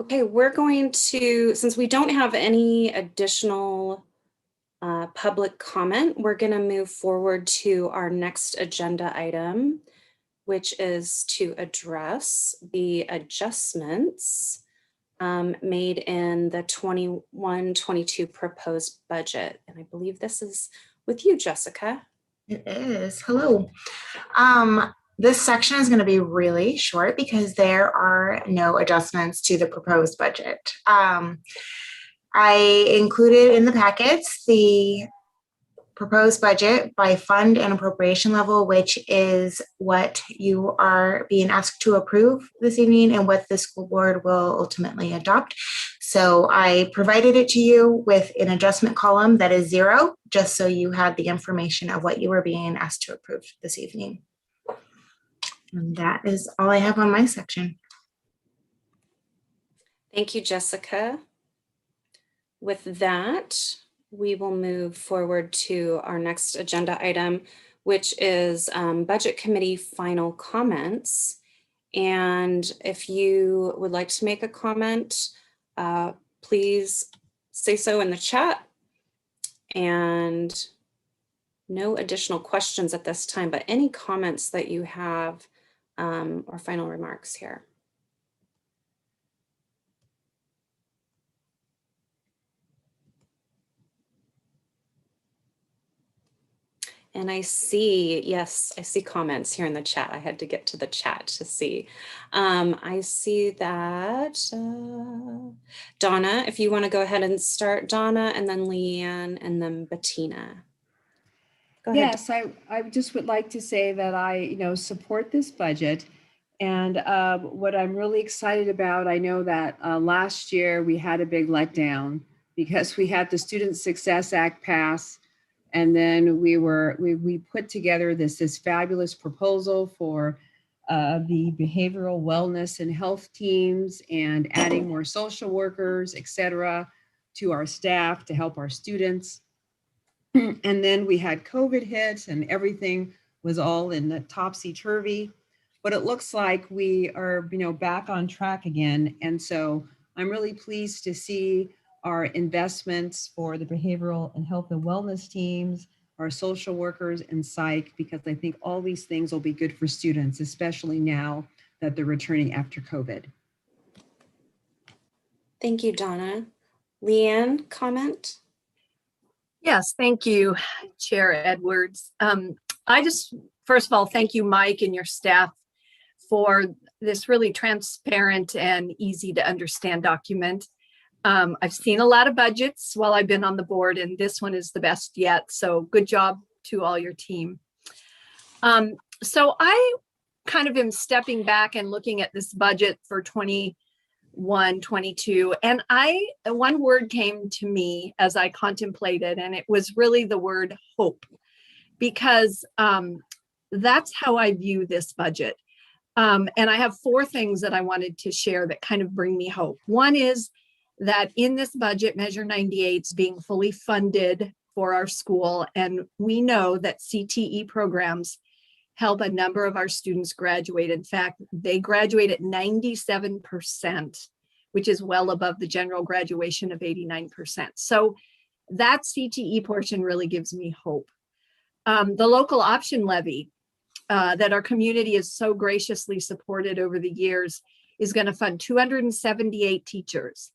Okay, we're going to, since we don't have any additional public comment, we're going to move forward to our next agenda item, which is to address the adjustments made in the 21-22 proposed budget. And I believe this is with you, Jessica. It is. Hello. This section is going to be really short because there are no adjustments to the proposed budget. I included in the packets the proposed budget by fund and appropriation level, which is what you are being asked to approve this evening and what the school board will ultimately adopt. So I provided it to you with an adjustment column that is 0, just so you had the information of what you were being asked to approve this evening. And that is all I have on my section. Thank you, Jessica. With that, we will move forward to our next agenda item, which is Budget Committee final comments. And if you would like to make a comment, please say so in the chat. And no additional questions at this time, but any comments that you have or final remarks here. And I see, yes, I see comments here in the chat. I had to get to the chat to see. I see that Donna, if you want to go ahead and start, Donna, and then Leanne, and then Bettina. Go ahead. Yes, I just would like to say that I, support this budget. And what I'm really excited about, I know that last year we had a big letdown because we had the Student Success Act pass. And then we put together this fabulous proposal for the behavioral wellness and health teams and adding more social workers, et cetera, to our staff to help our students. And then we had COVID hit and everything was all in the topsy-turvy. But it looks like we are, back on track again. And so I'm really pleased to see our investments for the behavioral and health and wellness teams, our social workers and psych, because I think all these things will be good for students, especially now that they're returning after COVID. Thank you, Donna. Leanne, comment? Yes, thank you, Chair Edwards. I just, first of all, thank you, Mike, and your staff for this really transparent and easy to understand document. I've seen a lot of budgets while I've been on the board, and this one is the best yet. So good job to all your team. So I kind of am stepping back and looking at this budget for 21, 22, and one word came to me as I contemplated, and it was really the word hope, because that's how I view this budget. And I have 4 things that I wanted to share that kind of bring me hope. One is that in this budget, Measure 98 is being fully funded for our school. And we know that CTE programs help a number of our students graduate. In fact, they graduate at 97%, which is well above the general graduation of 89%. So that CTE portion really gives me hope. The local option levy that our community has so graciously supported over the years is going to fund 278 teachers.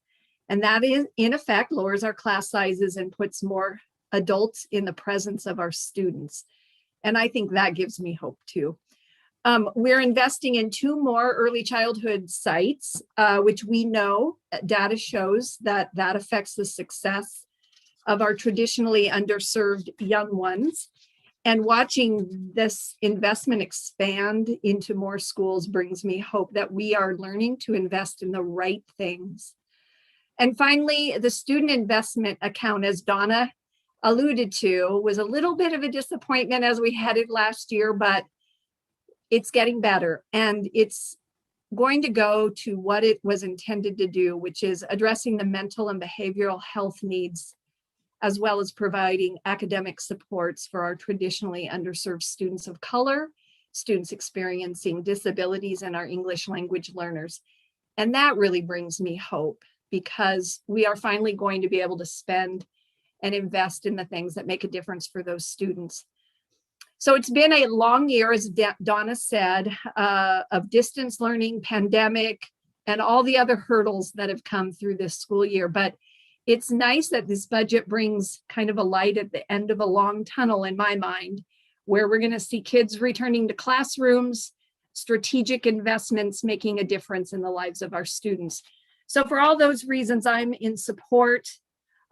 And that is, in effect, lowers our class sizes and puts more adults in the presence of our students. And I think that gives me hope too. We're investing in 2 more early childhood sites, which we know data shows that affects the success of our traditionally underserved young ones. And watching this investment expand into more schools brings me hope that we are learning to invest in the right things. And finally, the student investment account, as Donna alluded to, was a little bit of a disappointment as we headed last year, but it's getting better. And it's going to go to what it was intended to do, which is addressing the mental and behavioral health needs, as well as providing academic supports for our traditionally underserved students of color, students experiencing disabilities, and our English language learners. And that really brings me hope, because we are finally going to be able to spend and invest in the things that make a difference for those students. So it's been a long year, as Donna said, of distance learning, pandemic, and all the other hurdles that have come through this school year. But it's nice that this budget brings kind of a light at the end of a long tunnel in my mind, where we're going to see kids returning to classrooms, strategic investments making a difference in the lives of our students. So for all those reasons, I'm in support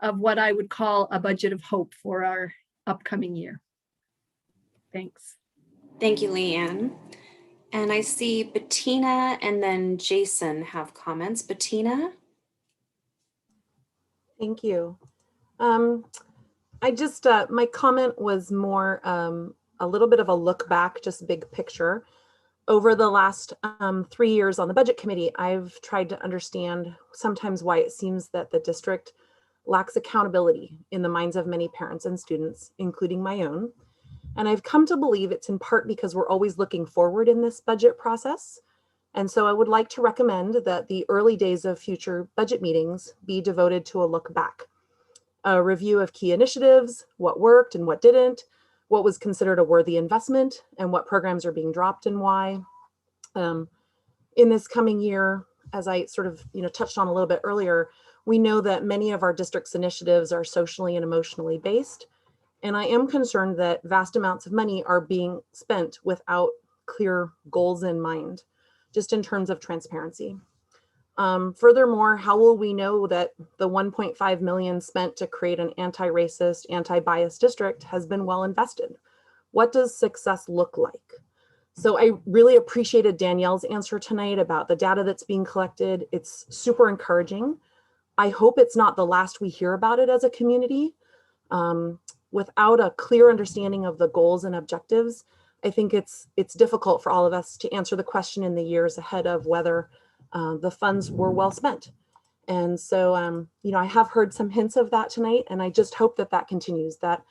of what I would call a budget of hope for our upcoming year. Thanks. Thank you, Leanne. And I see Bettina and then Jason have comments. Bettina? Thank you. I just, my comment was more a little bit of a look back, just big picture. Over the last 3 years on the budget committee, I've tried to understand sometimes why it seems that the district lacks accountability in the minds of many parents and students, including my own. And I've come to believe it's in part because we're always looking forward in this budget process. And so I would like to recommend that the early days of future budget meetings be devoted to a look back, a review of key initiatives, what worked and what didn't, what was considered a worthy investment, and what programs are being dropped and why. In this coming year, as I sort of touched on a little bit earlier, we know that many of our district's initiatives are socially and emotionally based. And I am concerned that vast amounts of money are being spent without clear goals in mind, just in terms of transparency. Furthermore, how will we know that the 1.5 million spent to create an anti-racist, anti-bias district has been well invested? What does success look like? So I really appreciated Danielle's answer tonight about the data that's being collected. It's super encouraging. I hope it's not the last we hear about it as a community. Without a clear understanding of the goals and objectives, I think it's difficult for all of us to answer the question in the years ahead of whether the funds were well spent. And so, I have heard some hints of that tonight, and I just hope that that continues, that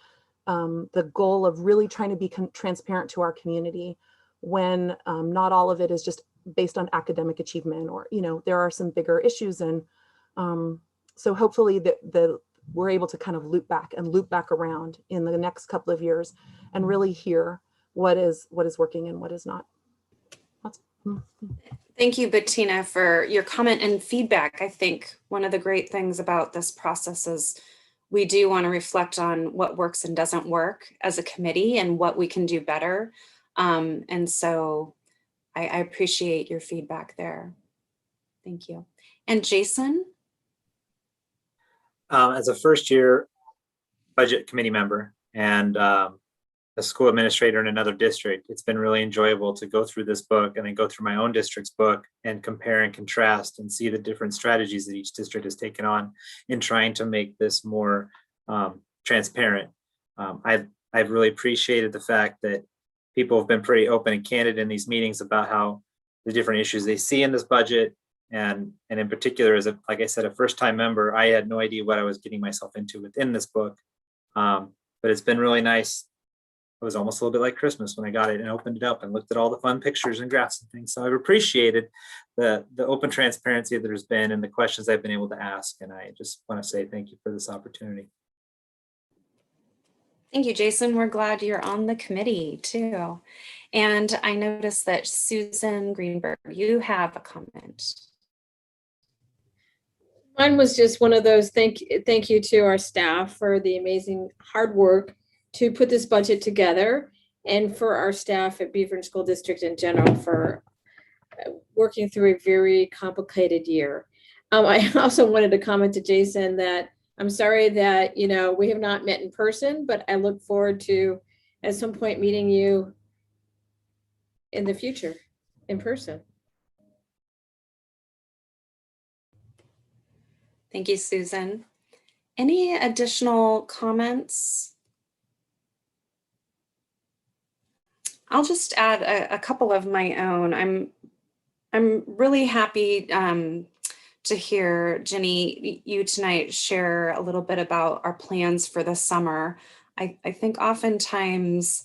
the goal of really trying to be transparent to our community when not all of it is just based on academic achievement, or, there are some bigger issues, and So hopefully we're able to kind of loop back around in the next couple of years and really hear what is working and what is not. Thank you, Bettina, for your comment and feedback. I think one of the great things about this process is we do want to reflect on what works and doesn't work as a committee and what we can do better. And so I appreciate your feedback there. Thank you. And Jason? As a first year budget committee member and a school administrator in another district, it's been really enjoyable to go through this book and then go through my own district's book and compare and contrast and see the different strategies that each district has taken on in trying to make this more transparent. I've really appreciated the fact that people have been pretty open and candid in these meetings about how the different issues they see in this budget. And in particular, as like I said, a first-time member, I had no idea what I was getting myself into within this book. But it's been really nice. It was almost a little bit like Christmas when I got it and opened it up and looked at all the fun pictures and graphs and things. So I've appreciated the open transparency that there's been and the questions I've been able to ask. And I just want to say thank you for this opportunity. Thank you, Jason. We're glad you're on the committee too. And I noticed that Susan Greenberg, you have a comment. Mine was just one of those, thank you to our staff for the amazing hard work to put this budget together, and for our staff at Beaver School District in general for working through a very complicated year. I also wanted to comment to Jason that I'm sorry that, we have not met in person, but I look forward to at some point meeting you in the future in person. Thank you, Susan. Any additional comments? I'll just add a couple of my own. I'm really happy to hear, Jenny, you tonight share a little bit about our plans for the summer. I think oftentimes,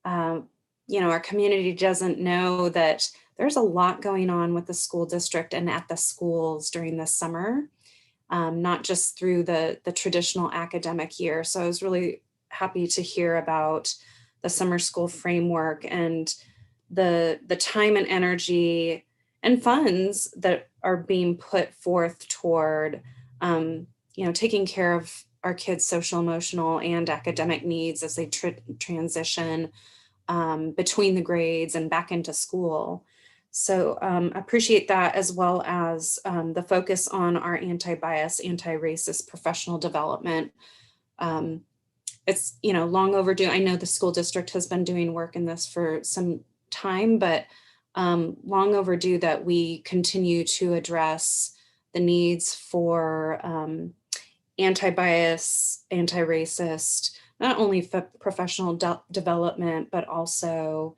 our community doesn't know that there's a lot going on with the school district and at the schools during the summer, not just through the traditional academic year. So I was really happy to hear about the summer school framework and the time and energy and funds that are being put forth toward, taking care of our kids' social, emotional, and academic needs as they transition between the grades and back into school. So appreciate that, as well as the focus on our anti-bias, anti-racist professional development. It's long overdue. I know the school district has been doing work in this for some time, but long overdue that we continue to address the needs for anti-bias, anti-racist, not only for professional development, but also,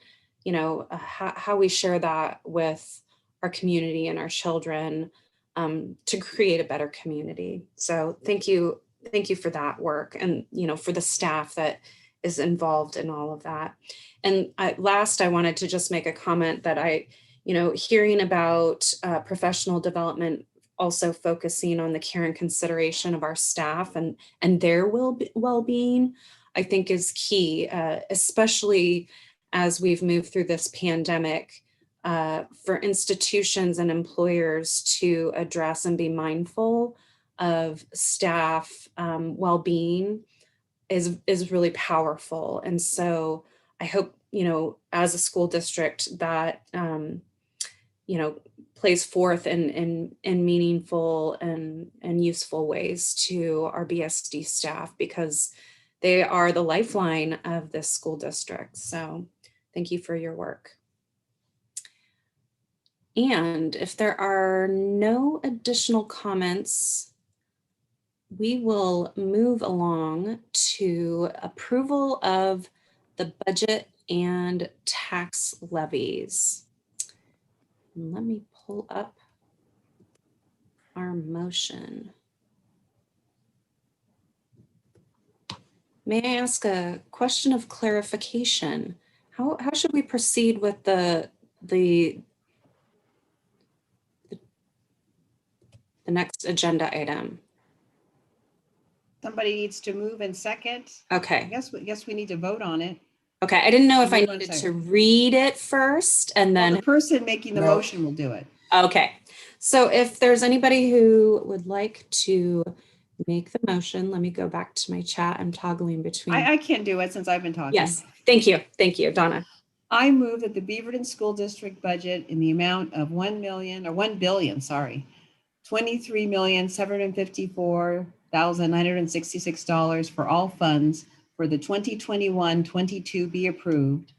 how we share that with our community and our children to create a better community. So thank you for that work, and for the staff that is involved in all of that. And last, I wanted to just make a comment that hearing about professional development, also focusing on the care and consideration of our staff and their well-being, I think is key, especially as we've moved through this pandemic, for institutions and employers to address and be mindful of staff well-being is really powerful. And so I hope, as a school district that, plays forth in meaningful and useful ways to our BSD staff, because they are the lifeline of this school district. So thank you for your work. And if there are no additional comments, we will move along to approval of the budget and tax levies. Let me pull up our motion. May I ask a question of clarification? How should we proceed with the the next agenda item. Somebody needs to move and second. I Okay. guess we need to vote on it. Okay. I didn't know if I Hold on a needed to second. read it first and Well, then. the person making the No. motion will do it. Okay. So if there's anybody who would like to make the motion, let me go back to my chat. I'm toggling between. I can't do it since I've been talking. Yes. Thank you. Thank you, Donna. I move that the Beaverton School District budget in the amount of $1 billion, sorry, $23,754,966 for all funds for the 2021-22 be approved.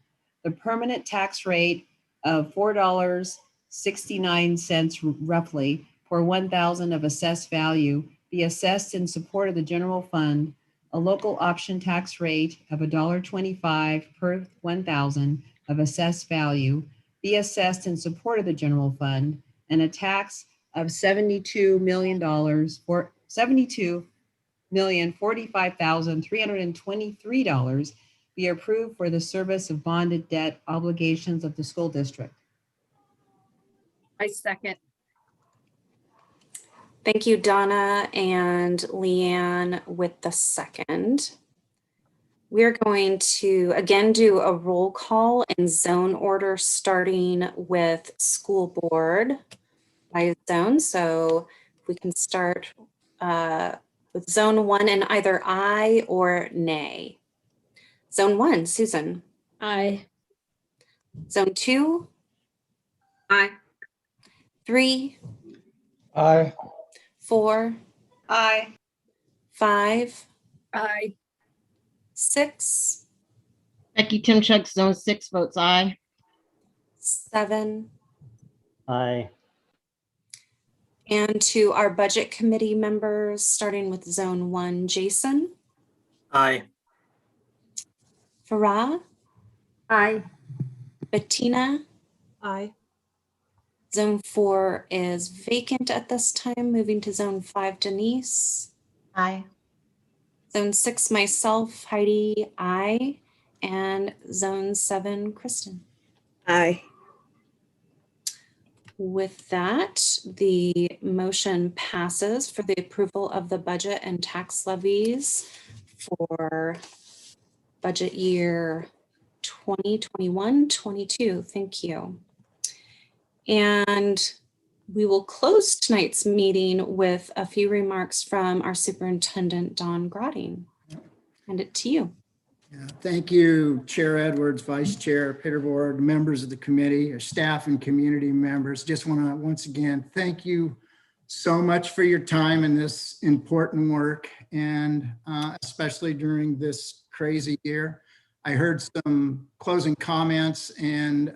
The permanent tax rate of $4.69 roughly per 1,000 of assessed value be assessed in support of the general fund. A local option tax rate of $1.25 per 1,000 of assessed value be assessed in support of the general fund, and a tax of $72,045,323 be approved for the service of bonded debt obligations of the school district. I second. Thank you, Donna and Leanne with the second. We're going to again do a roll call in zone order, starting with school board by zone. So we can start with zone 1 and either aye or nay. Zone 1, Susan. Aye. Zone 2. Aye. 3. Aye. 4. Aye. 5. Aye. 6. Becky Timchuk, Zone 6 votes aye. 7. Aye. And to our budget committee members, starting with zone 1, Jason. Aye. Farah. Aye. Bettina. Aye. Zone 4 is vacant at this time. Moving to zone 5, Denise. Aye. Zone 6, myself, Heidi, aye. And zone 7, Kristen. Aye. With that, the motion passes for the approval of the budget and tax levies for budget year 2021-22. Thank you. And we will close tonight's meeting with a few remarks from our superintendent, Don Grotting. Hand it to you. Yeah, thank you, Chair Edwards, Vice Chair Pitterboard, members of the committee, our staff and community members. Just want to once again thank you so much for your time in this important work, and especially during this crazy year. I heard some closing comments, and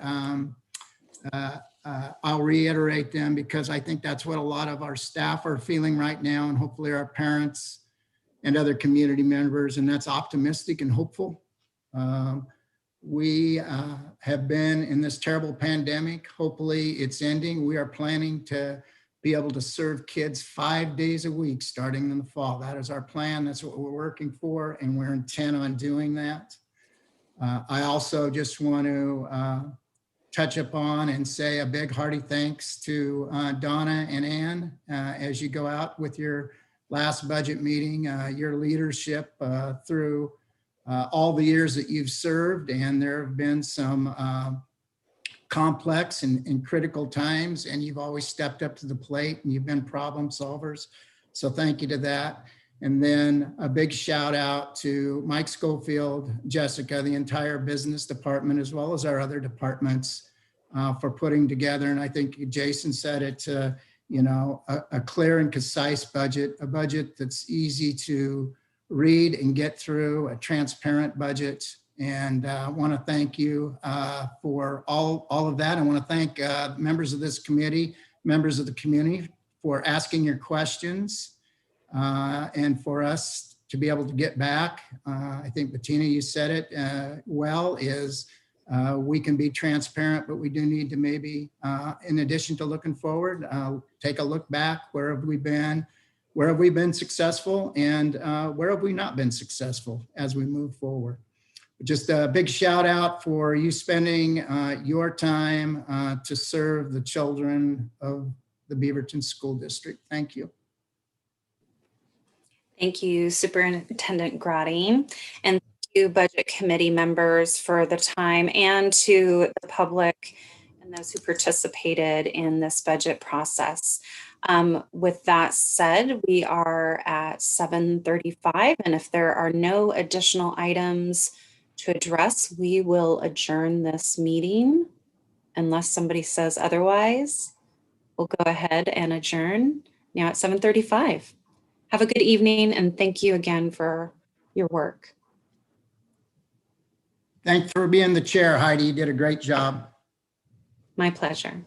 I'll reiterate them because I think that's what a lot of our staff are feeling right now, and hopefully our parents and other community members, and that's optimistic and hopeful. We have been in this terrible pandemic. Hopefully it's ending. We are planning to be able to serve kids 5 days a week starting in the fall. That is our plan. That's what we're working for, and we're intent on doing that. I also just want to touch upon and say a big hearty thanks to Donna and Ann as you go out with your last budget meeting, your leadership through all the years that you've served, and there have been some complex and critical times, and you've always stepped up to the plate and you've been problem solvers. So thank you to that. And then a big shout out to Mike Schofield, Jessica, the entire business department, as well as our other departments for putting together. And I think Jason said it, you know, a clear and concise budget, a budget that's easy to read and get through, a transparent budget. And I want to thank you for all of that. I want to thank members of this committee, members of the community for asking your questions and for us to be able to get back. I think Bettina, you said it well, is we can be transparent, but we do need to maybe, in addition to looking forward, take a look back. Where have we been? Where have we been successful? And where have we not been successful as we move forward? Just a big shout out for you spending your time to serve the children of the Beaverton School District. Thank you. Thank you, Superintendent Grotting, and thank you, Budget Committee members, for the time, and to the public and those who participated in this budget process. With that said, we are at 7:35, and if there are no additional items to address, we will adjourn this meeting unless somebody says otherwise. We'll go ahead and adjourn now at 7:35. Have a good evening, and thank you again for your work. Thanks for being the chair, Heidi. You did a great job. My pleasure.